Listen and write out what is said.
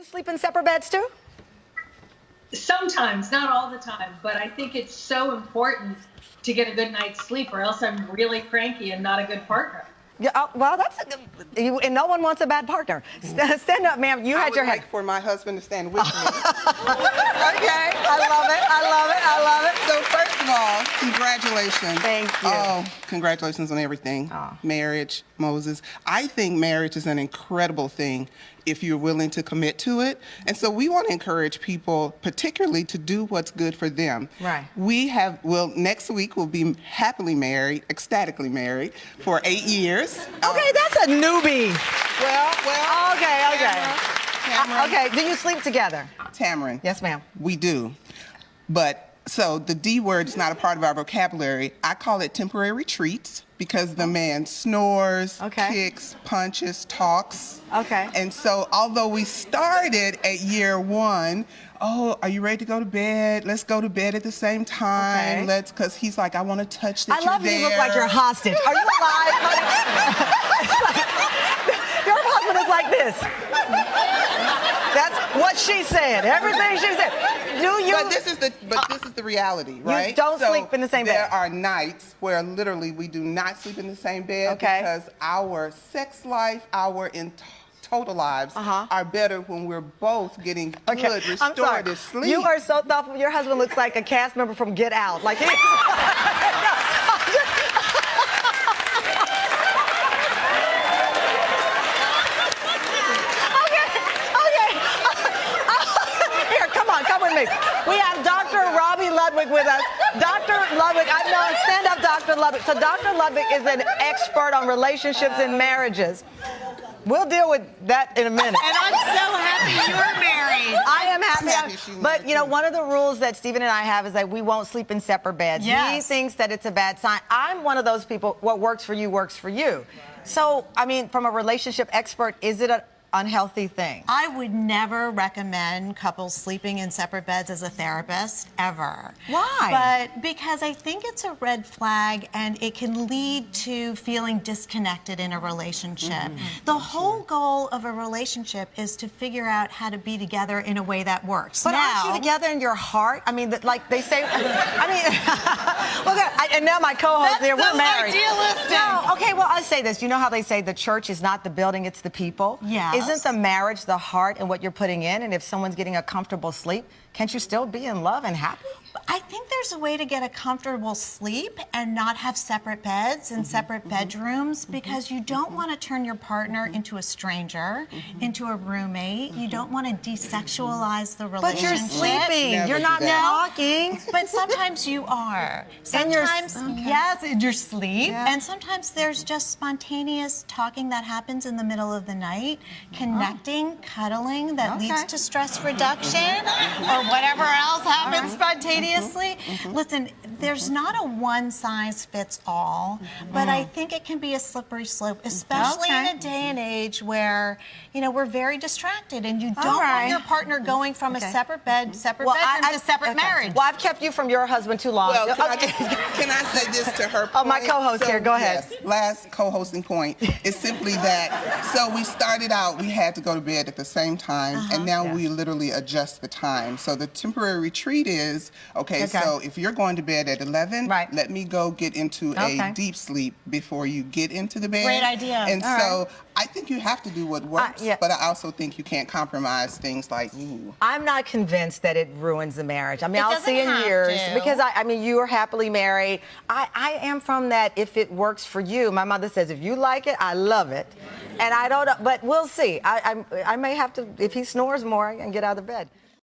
sleep in separate beds too? Sometimes, not all the time, but I think it's so important to get a good night's sleep, or else I'm really cranky and not a good partner. Yeah, well, that's a good, and no one wants a bad partner. Stand up, ma'am. You had your I would hand. like for my husband to stand with me. Okay, I love it. I love it. I love it. So first of all, congratulations. Thank you. Oh, congratulations on everything. Oh. Marriage, Moses. I think marriage is an incredible thing if you're willing to commit to it. And so we want to encourage people, particularly, to do what's good for them. Right. Next week we'll be happily married, ecstatically married, for 8 years. Okay, that's a newbie. Well. Okay. Tamron. Okay, do you sleep together? Tamron. Yes, ma'am. We do. But, so the D word is not a part of our vocabulary. I call it temporary retreats because the man snores, kicks, punches, talks. Okay. And so although we started at year 1, oh, are you ready to go to bed? Let's go to bed at the same time. Okay. Because he's like, I want to touch that I love you look like you're hostage. Are you alive, honey? Your husband is like this. That's what she said. Everything she said. Do you? But this is the reality, right? You don't sleep in the same bed. There are nights where literally we do not sleep in the same bed because our sex life, our total lives are better when we're both getting good, restorative sleep. You are so thoughtful. Your husband looks like a cast member from Get Out. Like he... We have Dr. Robi Ludwig with us. Dr. Ludwig, I know, stand up, Dr. Ludwig. So Dr. Ludwig is an expert on relationships and marriages. We'll deal with that in a minute. And I'm so happy you're married. I am happy. But, you know, one of the rules that Stephen and I have is that we won't sleep in separate beds. Yes. He thinks that it's a bad sign. I'm one of those people, what works for you works for you. So, I mean, from a relationship expert, is it an unhealthy thing? I would never recommend couples sleeping in separate beds as a therapist, ever. Why? But because I think it's a red flag and it can lead to feeling disconnected in a relationship. The whole goal of a relationship is to figure out how to be together in a way that works. But aren't you together in your heart? I mean, like they say, I mean, look, and now my co-host there, we're married. Idealistic. No, okay, well, I say this. You know how they say the church is not the building, it's the people? Yeah. Isn't the marriage the heart and what you're putting in? And if someone's getting a comfortable sleep, can't you still be in love and happy? I think there's a way to get a comfortable sleep and not have separate beds and separate bedrooms, because you don't want to turn your partner into a stranger, into a roommate. You don't want to desexualize the relationship. But you're sleeping. You're not talking. But sometimes you are. Sometimes, yes, in your sleep. Yeah. And sometimes there's just spontaneous talking that happens in the middle of the night, connecting, cuddling, that leads to stress reduction or whatever else happens spontaneously. Listen, there's not a one-size-fits-all, but I think it can be a slippery slope, especially in a day and age where, you know, we're very distracted and you don't want your partner going from a separate bed, separate bedroom to separate marriage. Well, I've kept you from your husband too long. Well, can I say this to her point? Oh, my co-host here, go ahead. Yes, last co-hosting point is simply that, so we started out, we had to go to bed at the same time, and now we literally adjust the time. So the temporary retreat is, so if you're going to bed at 11, let me go get into a deep sleep before you get into the bed. Great idea. And so I think you have to do what works, but I also think you can't compromise things like, I'm not convinced that it ruins the marriage. I mean, I'll see in years, because I mean, you are happily married. I am from that, if it works for you. My mother says, if you like it, I love it. And I don't know, but we'll see. I may have to, if he snores more, I can get out of bed.